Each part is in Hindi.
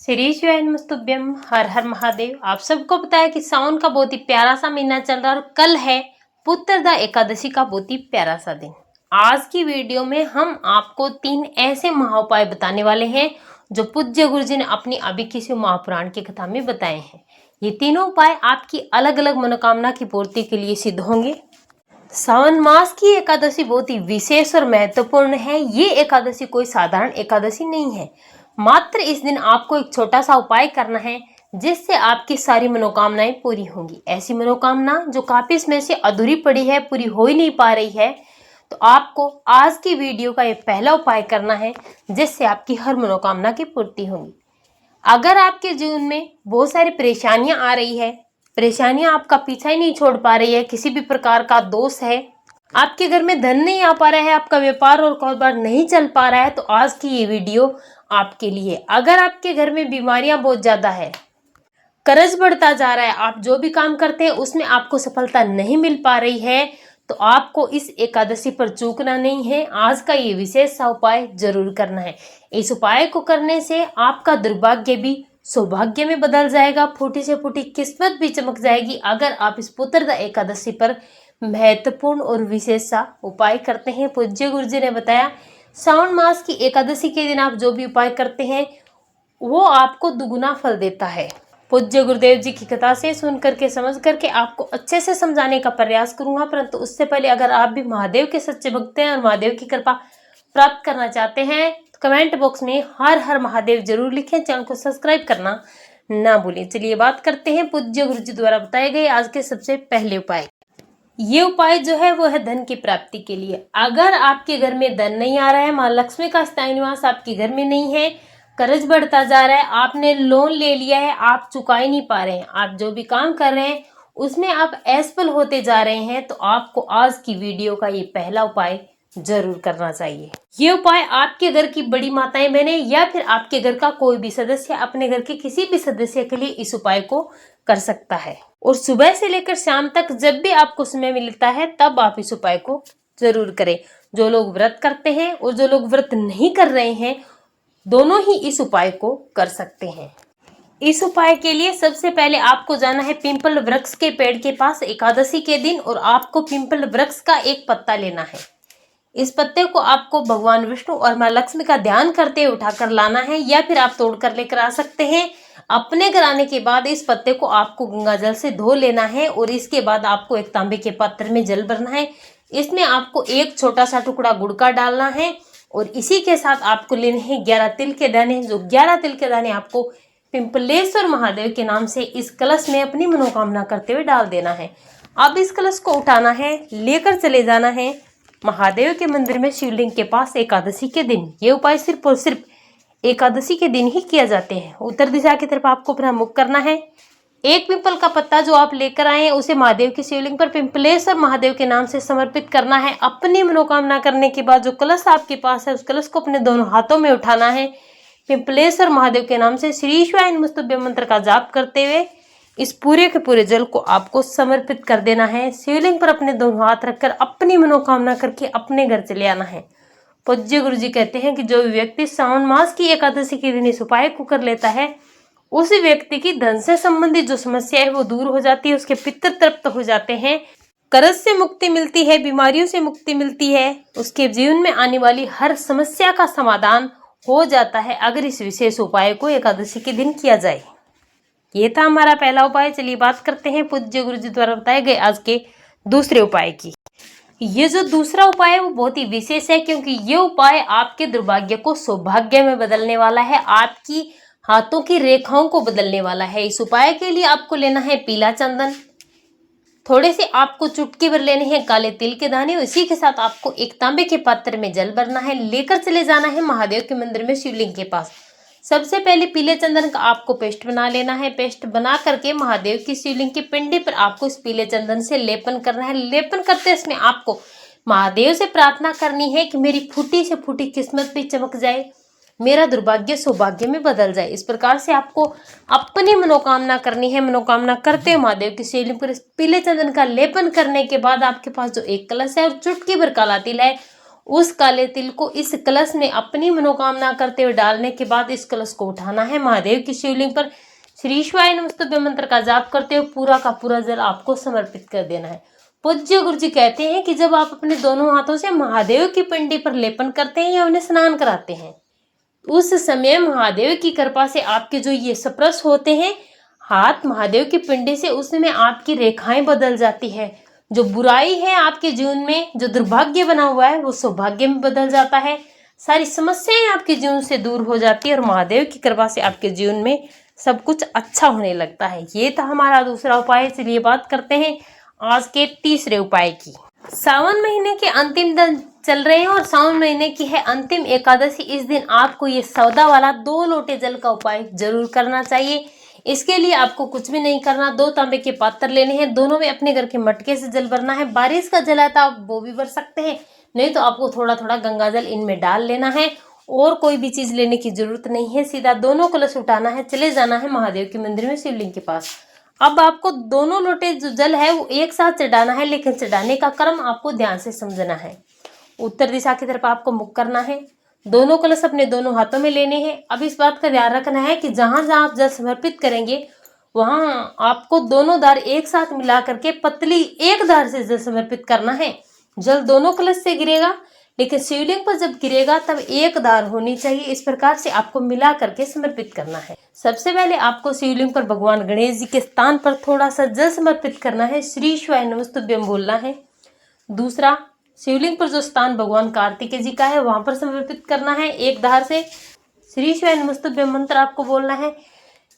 श्री शिवाय नमस्तुभ्यम। हर हर महादेव। आप सबको पता है कि सावन का बहुत ही प्यारा सा महीना चल रहा है और कल है पुत्रदा एकादशी का बहुत ही प्यारा सा दिन। आज की वीडियो में हम आपको 3 ऐसे महाउपाय बताने वाले हैं जो पूज्य गुरु जी ने अपनी अभिकिसी महापुराण की कथा में बताए हैं। ये तीनों उपाय आपकी अलग अलग मनोकामना की पूर्ति के लिए सिद्ध होंगे। सावन मास की एकादशी बहुत ही विशेष और महत्वपूर्ण है। ये एकादशी कोई साधारण एकादशी नहीं है। मात्र इस दिन आपको एक छोटा सा उपाय करना है जिससे आपकी सारी मनोकामनाएं पूरी होंगी। ऐसी मनोकामना जो काफी समय से अधूरी पड़ी है, पूरी हो ही नहीं पा रही है, तो आपको आज की वीडियो का ये पहला उपाय करना है जिससे आपकी हर मनोकामना की पूर्ति होगी। अगर आपके जीवन में बहुत सारी परेशानियां आ रही है, परेशानियां आपका पीछा ही नहीं छोड़ पा रही है, किसी भी प्रकार का दोष है, आपके घर में धन नहीं आ पा रहा है, आपका व्यापार और कारोबार नहीं चल पा रहा है, तो आज की ये वीडियो आपके लिए। अगर आपके घर में बीमारियां बहुत ज्यादा है, कर्ज बढ़ता जा रहा है, आप जो भी काम करते हैं उसमें आपको सफलता नहीं मिल पा रही है, तो आपको इस एकादशी पर चूकना नहीं है। आज का ये विशेष सा उपाय जरूर करना है। इस उपाय को करने से आपका दुर्भाग्य भी सौभाग्य में बदल जाएगा, फूटी से फूटी किस्मत भी चमक जाएगी अगर आप इस पुत्रदा एकादशी पर महत्वपूर्ण और विशेष सा उपाय करते हैं। पूज्य गुरु जी ने बताया श्रावण मास की एकादशी के दिन आप जो भी उपाय करते हैं वो आपको दुगुना फल देता है। पूज्य गुरुदेव जी की कथा से सुन करके समझ करके आपको अच्छे से समझाने का प्रयास करूंगा, परंतु उससे पहले अगर आप भी महादेव के सच्चे भक्त हैं और महादेव की कृपा प्राप्त करना चाहते हैं तो कमेंट बॉक्स में हर हर महादेव जरूर लिखें। चैनल को सब्सक्राइब करना ना भूलें। चलिए बात करते हैं पूज्य गुरु जी द्वारा बताए गए आज के सबसे पहले उपाय। ये उपाय जो है वो है धन की प्राप्ति के लिए। अगर आपके घर में धन नहीं आ रहा है, माँ लक्ष्मी का स्थायी निवास आपके घर में नहीं है, कर्ज बढ़ता जा रहा है, आपने लोन ले लिया है, आप चुका ही नहीं पा रहे हैं, आप जो भी काम कर रहे हैं उसमें आप असफल होते जा रहे हैं, तो आपको आज की वीडियो का ये पहला उपाय जरूर करना चाहिए। ये उपाय आपके घर की बड़ी माताएं बहनें या फिर आपके घर का कोई भी सदस्य अपने घर के किसी भी सदस्य के लिए इस उपाय को कर सकता है। और सुबह से लेकर शाम तक जब भी आपको समय मिलता है तब आप इस उपाय को जरूर करें। जो लोग व्रत करते हैं और जो लोग व्रत नहीं कर रहे हैं दोनों ही इस उपाय को कर सकते हैं। इस उपाय के लिए सबसे पहले आपको जाना है पिंपल वृक्ष के पेड़ के पास एकादशी के दिन, और आपको पिंपल वृक्ष का एक पत्ता लेना है। इस पत्ते को आपको भगवान विष्णु और माँ लक्ष्मी का ध्यान करते हुए उठाकर लाना है, या फिर आप तोड़ कर लेकर आ सकते हैं। अपने घर आने के बाद इस पत्ते को आपको गंगा जल से धो लेना है और इसके बाद आपको एक तांबे के पात्र में जल भरना है। इसमें आपको एक छोटा सा टुकड़ा गुड़ का डालना है और इसी के साथ आपको लेने हैं 11 तिल के दाने। जो 11 तिल के दाने आपको पिंपलेश्वर महादेव के नाम से इस कलश में अपनी मनोकामना करते हुए डाल देना है। अब इस कलश को उठाना है, लेकर चले जाना है महादेव के मंदिर में शिवलिंग के पास एकादशी के दिन। ये उपाय सिर्फ और सिर्फ एकादशी के दिन ही किया जाते हैं। उत्तर दिशा की तरफ आपको अपना मुख करना है। एक पिंपल का पत्ता जो आप लेकर आए हैं उसे महादेव की शिवलिंग पर पिंपलेश्वर महादेव के नाम से समर्पित करना है। अपनी मनोकामना करने के बाद जो कलश आपके पास है उस कलश को अपने दोनों हाथों में उठाना है। पिंपलेश्वर महादेव के नाम से श्री शिवाय नमस्तुभ्यम मंत्र का जाप करते हुए इस पूरे के पूरे जल को आपको समर्पित कर देना है। शिवलिंग पर अपने दोनों हाथ रखकर अपनी मनोकामना करके अपने घर चले आना है। पूज्य गुरु जी कहते हैं कि जो व्यक्ति श्रावण मास की एकादशी के दिन इस उपाय को कर लेता है उस व्यक्ति की धन से संबंधित जो समस्या है वो दूर हो जाती है, उसके पितर तृप्त हो जाते हैं, कर्ज से मुक्ति मिलती है, बीमारियों से मुक्ति मिलती है, उसके जीवन में आने वाली हर समस्या का समाधान हो जाता है अगर इस विशेष उपाय को एकादशी के दिन किया जाए। ये था हमारा पहला उपाय। चलिए बात करते हैं पूज्य गुरु जी द्वारा बताए गए आज के दूसरे उपाय की। ये जो दूसरा उपाय है वो बहुत ही विशेष है क्योंकि ये उपाय आपके दुर्भाग्य को सौभाग्य में बदलने वाला है, आपकी हाथों की रेखाओं को बदलने वाला है। इस उपाय के लिए आपको लेना है पीला चंदन, थोड़े से आपको चुटकी भर लेने हैं काले तिल के दाने, इसी के साथ आपको एक तांबे के पात्र में जल भरना है। लेकर चले जाना है महादेव के मंदिर में शिवलिंग के पास। सबसे पहले पीले चंदन का आपको पेस्ट बना लेना है। पेस्ट बना करके महादेव की शिवलिंग की पिंडी पर आपको इस पीले चंदन से लेपन करना है। लेपन करते इसमें आपको महादेव से प्रार्थना करनी है कि मेरी फूटी से फूटी किस्मत भी चमक जाए, मेरा दुर्भाग्य सौभाग्य में बदल जाए। इस प्रकार से आपको अपनी मनोकामना करनी है। मनोकामना करते हुए महादेव की शिवलिंग पर पीले चंदन का लेपन करने के बाद आपके पास जो एक कलश है और चुटकी भर काला तिल है उस काले तिल को इस कलश में अपनी मनोकामना करते हुए डालने के बाद इस कलश को उठाना है। महादेव की शिवलिंग पर श्री शिवाय नमस्तुभ्यं मंत्र का जाप करते हुए पूरा का पूरा जल आपको समर्पित कर देना है। पूज्य गुरु जी कहते हैं कि जब आप अपने दोनों हाथों से महादेव की पिंडी पर लेपन करते हैं या उन्हें स्नान कराते हैं, उस समय महादेव की कृपा से आपके जो ये स्पर्श होते हैं हाथ महादेव की पिंडी से, उसमें आपकी रेखाएं बदल जाती है। जो बुराई है आपके जीवन में, जो दुर्भाग्य बना हुआ है, वो सौभाग्य में बदल जाता है। सारी समस्याएं आपके जीवन से दूर हो जाती है और महादेव की कृपा से आपके जीवन में सब कुछ अच्छा होने लगता है। ये था हमारा दूसरा उपाय। चलिए बात करते हैं आज के तीसरे उपाय की। सावन महीने के अंतिम दिन चल रहे हैं और सावन महीने की है अंतिम एकादशी। इस दिन आपको ये सौदा वाला 2 लोटे जल का उपाय जरूर करना चाहिए। इसके लिए आपको कुछ भी नहीं करना। 2 तांबे के पात्र लेने हैं, दोनों में अपने घर के मटके से जल भरना है। बारिश का जल आता आप वो भी भर सकते हैं, नहीं तो आपको थोड़ा थोड़ा गंगा जल इनमें डाल लेना है और कोई भी चीज लेने की जरूरत नहीं है। सीधा दोनों कलश उठाना है, चले जाना है महादेव के मंदिर में शिवलिंग के पास। अब आपको दोनों लोटे जो जल है वो एक साथ चढ़ाना है, लेकिन चढ़ाने का क्रम आपको ध्यान से समझना है। उत्तर दिशा की तरफ आपको मुख करना है, दोनों कलश अपने दोनों हाथों में लेने हैं। अब इस बात का ध्यान रखना है कि जहां जहां आप जल समर्पित करेंगे वहां आपको दोनों धार एक साथ मिला करके पतली एक धार से जल समर्पित करना है। जल दोनों कलश से गिरेगा, लेकिन शिवलिंग पर जब गिरेगा तब एक धार होनी चाहिए। इस प्रकार से आपको मिला करके समर्पित करना है। सबसे पहले आपको शिवलिंग पर भगवान गणेश जी के स्थान पर थोड़ा सा जल समर्पित करना है, श्री शिवाय नमस्तुभ्यं बोलना है। दूसरा, शिवलिंग पर जो स्थान भगवान कार्तिकेय जी का है वहां पर समर्पित करना है। एक धार से श्री शिवाय नमस्तुभ्यं मंत्र आपको बोलना है।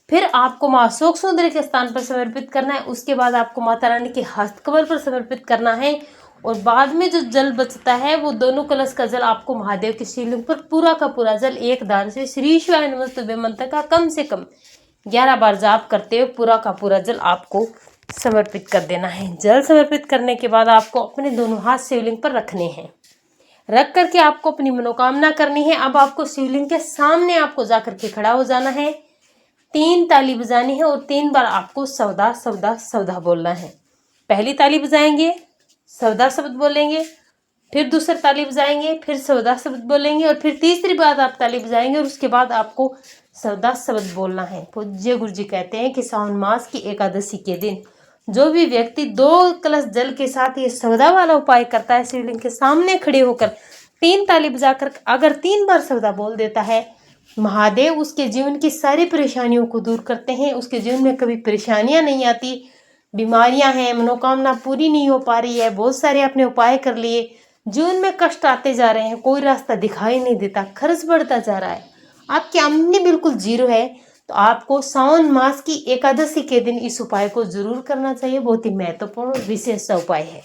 फिर आपको माँ अशोक सुंदरी के स्थान पर समर्पित करना है। उसके बाद आपको माता रानी के हस्तकमल पर समर्पित करना है और बाद में जो जल बचता है वो दोनों कलश का जल आपको महादेव के शिवलिंग पर पूरा का पूरा जल एक धार से श्री शिवाय नमस्तुभ्यं मंत्र का कम से कम 11 बार जाप करते हुए पूरा का पूरा जल आपको समर्पित कर देना है। जल समर्पित करने के बाद आपको अपने दोनों हाथ शिवलिंग पर रखने हैं। रख करके आपको अपनी मनोकामना करनी है। अब आपको शिवलिंग के सामने आपको जाकर के खड़ा हो जाना है, 3 ताली बजानी है और 3 बार आपको सौदा सौदा सौदा बोलना है। पहली ताली बजाएंगे, सौदा शब्द बोलेंगे, फिर दूसरी ताली बजाएंगे, फिर सौदा शब्द बोलेंगे और फिर तीसरी बार आप ताली बजाएंगे और उसके बाद आपको सौदा शब्द बोलना है। पूज्य गुरु जी कहते हैं कि सावन मास की एकादशी के दिन जो भी व्यक्ति 2 कलश जल के साथ ये सौदा वाला उपाय करता है, शिवलिंग के सामने खड़े होकर 3 ताली बजाकर अगर 3 बार सौदा बोल देता है, महादेव उसके जीवन की सारी परेशानियों को दूर करते हैं। उसके जीवन में कभी परेशानियां नहीं आती। बीमारियां हैं, मनोकामना पूरी नहीं हो पा रही है, बहुत सारे अपने उपाय कर लिए, जीवन में कष्ट आते जा रहे हैं, कोई रास्ता दिखाई नहीं देता, खर्च बढ़ता जा रहा है, आपकी आमदनी बिल्कुल 0 है, तो आपको सावन मास की एकादशी के दिन इस उपाय को जरूर करना चाहिए। बहुत ही महत्वपूर्ण विशेष उपाय है।